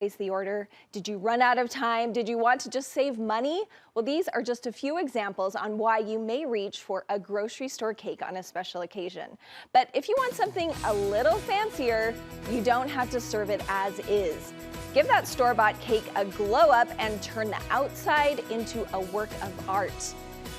Place the order? Did you run out of time? Did you want to just save money? Well, these are just a few examples on why you may reach for a grocery store cake on a special occasion. But if you want something a little fancier, you don't have to serve it as is. Give that store-bought cake a glow up and turn the outside into a work of art.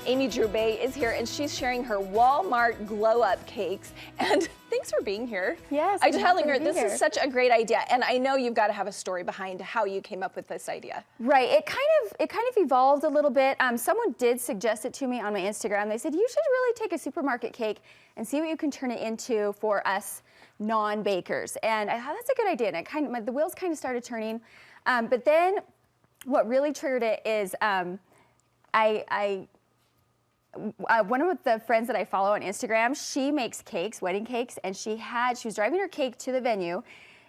Amy Drouet is here and she's sharing her Walmart glow up cakes. And thanks for being here. Yes, I'm telling her this is such a great idea. And I know you've got to have a story behind how you came up with this idea. Right, it kind of evolved a little bit. Someone did suggest it to me on my Instagram. They said, you should really take a supermarket cake and see what you can turn it into for us non-bakers. And I thought that's a good idea. And the wheels kind of started turning. But then what really triggered it is one of the friends that I follow on Instagram, she makes cakes, wedding cakes, and she was driving her cake to the venue,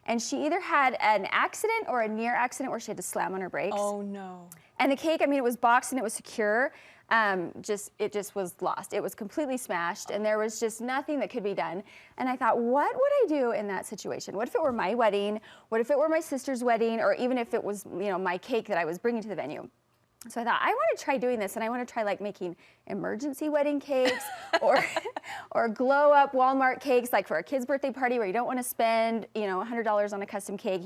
and she either had an accident or a near accident where she had to slam on her brakes. Oh no. And the cake, I mean, it was boxed and it was secure. It just was lost. It was completely smashed, and there was just nothing that could be done. And I thought, what would I do in that situation? What if it were my wedding? What if it were my sister's wedding? Or even if it was, my cake that I was bringing to the venue? So I thought, I want to try doing this, and I want to try like making emergency wedding cakes or glow up Walmart cakes, like for a kid's birthday party where you don't want to spend, $100 on a custom cake.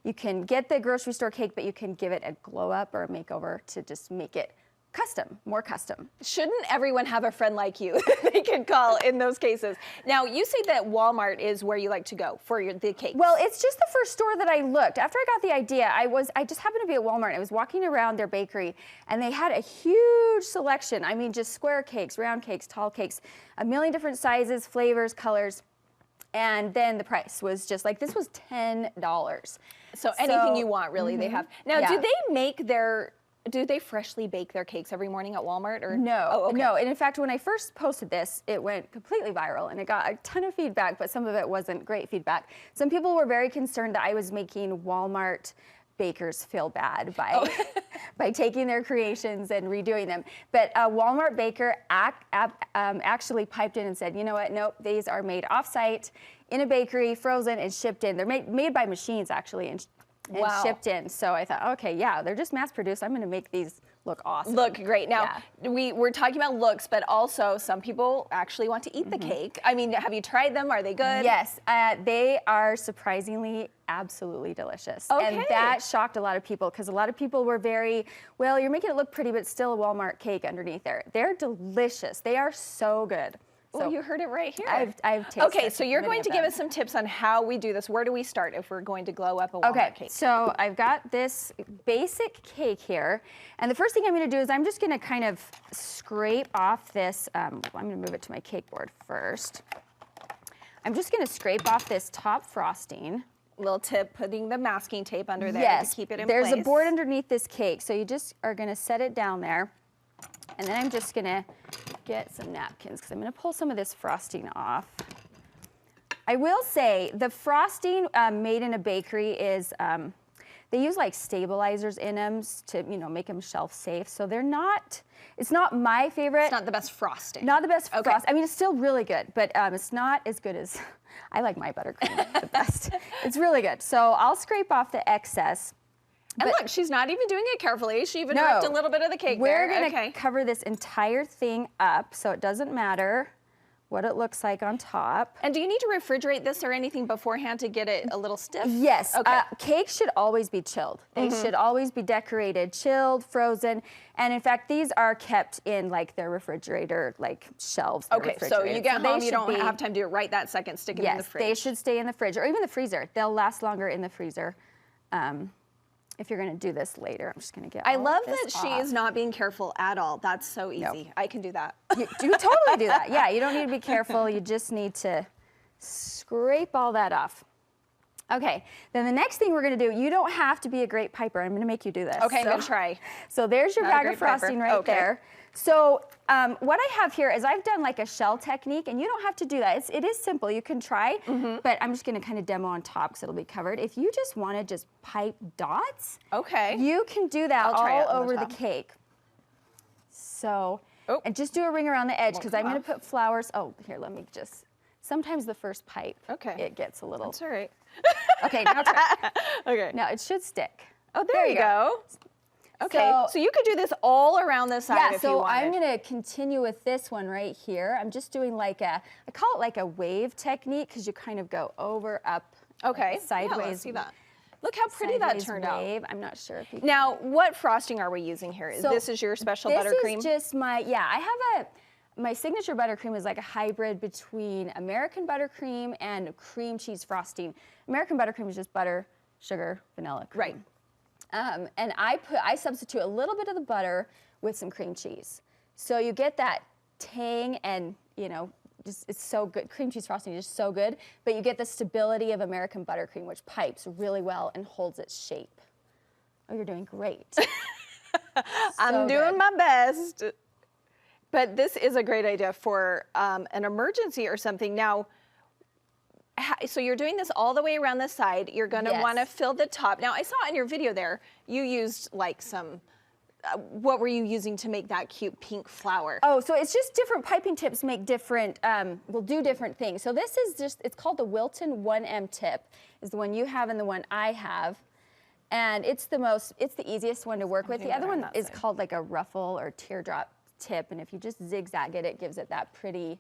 You can get the grocery store cake, but you can give it a glow up or a makeover to just make it custom, more custom. Shouldn't everyone have a friend like you they can call in those cases? Now, you say that Walmart is where you like to go for the cake. Well, it's just the first store that I looked. After I got the idea, I just happened to be at Walmart. I was walking around their bakery, and they had a huge selection. I mean, just square cakes, round cakes, tall cakes, a million different sizes, flavors, colors. And then the price was just like, this was $10. So anything you want, really, they have. Now, Yeah. do they freshly bake their cakes every morning at Walmart? Or No, oh, okay. no. And in fact, when I first posted this, it went completely viral and it got a ton of feedback, but some of it wasn't great feedback. Some people were very concerned that I was making Walmart bakers feel bad by taking their creations and redoing them. But a Walmart baker actually piped in and said, you know what, nope, these are made off-site in a bakery, frozen and shipped in. They're made by machines actually, and Wow. shipped in. So I thought, okay, yeah, they're just mass produced. I'm going to make these look awesome. Look great. Now, we're talking about looks, but also some people actually want to eat the cake. I mean, have you tried them? Are they good? Yes, they are surprisingly absolutely delicious. Okay. And that shocked a lot of people because a lot of people were well, you're making it look pretty, but still a Walmart cake underneath there. They're delicious. They are so good. Well, you heard it right here. I've tasted Okay, so you're many going of to give them. us some tips on how we do this. Where do we start if we're going to glow up a Walmart cake? So I've got this basic cake here. And the first thing I'm going to do is I'm just going to kind of scrape off this. I'm going to move it to my cake board first. I'm just going to scrape off this top frosting. Little tip, putting the masking tape under there to keep it in There's place. a board underneath this cake. So you just are going to set it down there. And then I'm just going to get some napkins because I'm going to pull some of this frosting off. I will say the frosting made in a bakery is, they use like stabilizers in them to, make them shelf safe. So it's not my favorite. It's not the best frosting. Not the best frost. I mean, it's still really good, but it's not as good as, I like my buttercream the best. It's really good. So I'll scrape off the excess. And look, she's not even doing it carefully. She even ripped a little bit of the cake We're there. going to cover this entire thing up so it doesn't matter what it looks like on top. And do you need to refrigerate this or anything beforehand to get it a little stiff? Yes. Okay. Cakes should always be chilled. They should always be decorated, chilled, frozen. And in fact, these are kept in like their refrigerator, like shelves. Okay, so you get home, you don't have time to do it right that second, stick it in the fridge. Yes, they should stay in the fridge or even the freezer. They'll last longer in the freezer. If you're going to do this later, I'm just going to get I all love of this that she off. is not being careful at all. That's so easy. No. I can do that. You totally do that. Yeah, you don't need to be careful. You just need to scrape all that off. Okay, then the next thing we're going to do, you don't have to be a great piper. I'm going to make you do this. Okay, I'm going to try. So there's your Not a bag of great piper. frosting right Okay. there. So what I have here is I've done like a shell technique, and you don't have to do that. It is simple. You can try, but I'm just going to kind of demo on top because it'll be covered. If you just want to just pipe dots, Okay. you can do that I'll try it all on the over the top. cake. So, Oh. and just do a ring around the edge because I'm come going to off. put flowers. Oh, here, let me just. Sometimes the first pipe, Okay. it gets a little. That's all right. Okay, now try. Okay. Now it should stick. Oh, there you go. Okay, so you could do this all around the side if you wanted. I'm gonna continue with this one right here. I'm just doing like I call it like a wave technique because you kind of go over, up, okay, like sideways. Yeah, let's see that. Look how pretty that turned wave. out. I'm not sure if you Now, what frosting are we using here? So this is your special buttercream? This is just my, I have my signature buttercream is like a hybrid between American buttercream and cream cheese frosting. American buttercream is just butter, sugar, vanilla cream. Right. And I substitute a little bit of the butter with some cream cheese. So you get that tang and, it's so good. Cream cheese frosting is just so good, but you get the stability of American buttercream, which pipes really well and holds its shape. Oh, you're doing great. I'm doing my best. But this is a great idea for an emergency or something. Now, so you're doing this all the way around the side. You're going to want to fill the top. Now, I saw in your video there, you used like some, what were you using to make that cute pink flower? Oh, so it's just different piping tips make different, will do different things. So this is just, it's called the Wilton 1M tip, is the one you have and the one I have. And it's the easiest one to work with. The other one is called like a ruffle or teardrop tip. And if you just zigzag it, it gives it that pretty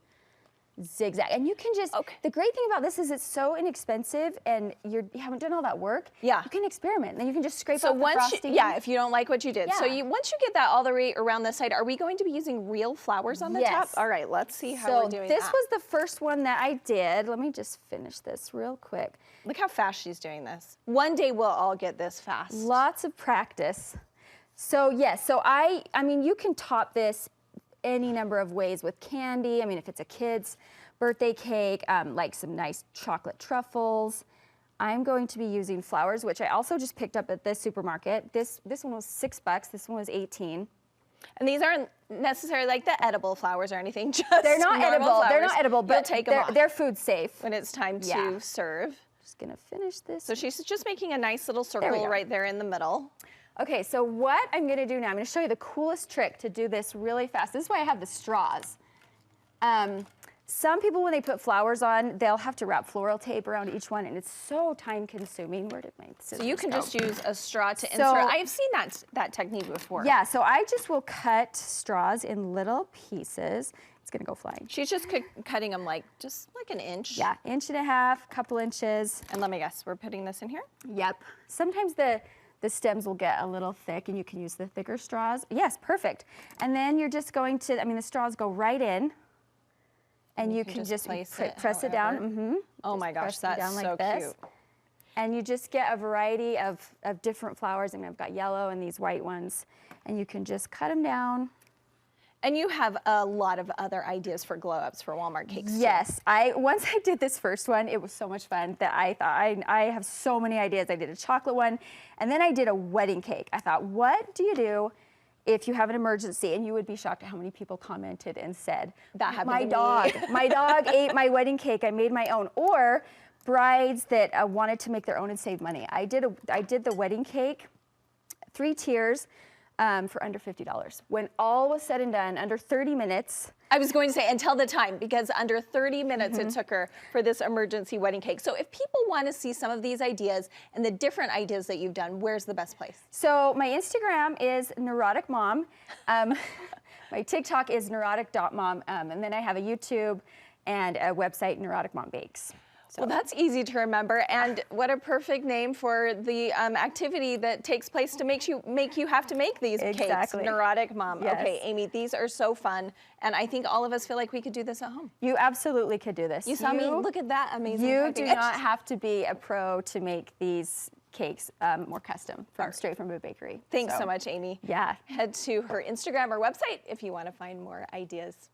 zigzag. And you can just, the great thing about this is it's so inexpensive and you haven't done all that work. Yeah. You can experiment. And then you can just scrape off the frosting. If you don't like what you did. So once you get that all the way around the side, are we going to be using real flowers on the top? All right, let's see how we're doing this was the first one that I did. Let me just finish this real quick. Look how fast she's doing this. One day we'll all get this fast. Lots of practice. So yes, so I mean, you can top this any number of ways with candy. I mean, if it's a kid's birthday cake, like some nice chocolate truffles. I'm going to be using flowers, which I also just picked up at the supermarket. This one was $6, this one was 18. And these aren't necessarily like the edible flowers or anything, just they're not edible. Flowers. They're not edible, but they're food safe. When it's time to serve. Just gonna finish this. So she's just making a nice little circle right there in the middle. Okay, so what I'm gonna do now, I'm gonna show you the coolest trick to do this really fast. This is why I have the straws. Some people, when they put flowers on, they'll have to wrap floral tape around each one, and it's so time consuming. Where did my scissors go? So you can just use a straw to insert. I've seen that technique before. Yeah, so I just will cut straws in little pieces. It's gonna go flying. She's just cutting them just like an inch. Yeah, 1.5 inches, couple inches. And let me guess, we're putting this in here? Yep. Sometimes the stems will get a little thick and you can use the thicker straws. Yes, perfect. And then you're just going to, the straws go right in and you can just press it down. Mm-hmm. Oh my gosh, that's so cute. And you just get a variety of different flowers. I mean, I've got yellow and these white ones. And you can just cut them down. And you have a lot of other ideas for glow-ups for Walmart cakes too. Yes, once I did this first one, it was so much fun that I thought I have so many ideas. I did a chocolate one, and then I did a wedding cake. I thought, what do you do if you have an emergency? And you would be shocked at how many people commented and said, that happened my to dog, me. my dog ate my wedding cake. I made my own. Or brides that wanted to make their own and save money. I did the wedding cake, 3 tiers. For under $50. When all was said and done, under 30 minutes. I was going to say, and tell the time, because under 30 minutes it took her for this emergency wedding cake. So if people want to see some of these ideas and the different ideas that you've done, where's the best place? So my Instagram is Neurotic Mom. My TikTok is neurotic.mom. And then I have a YouTube and a website, Neurotic Mom Bakes. So. Well, that's easy to remember, and what a perfect name for the activity that takes place to make you have to make these cakes. Neurotic Mom. Yes. Okay, Amy, these are so fun, and I think all of us feel like we could do this at home. You absolutely could do this. You saw me. Look at that amazing. You do not have to be a pro to make these cakes more custom straight from a bakery. Thanks so much, Amy. Yeah. Head to her Instagram or website if you want to find more ideas.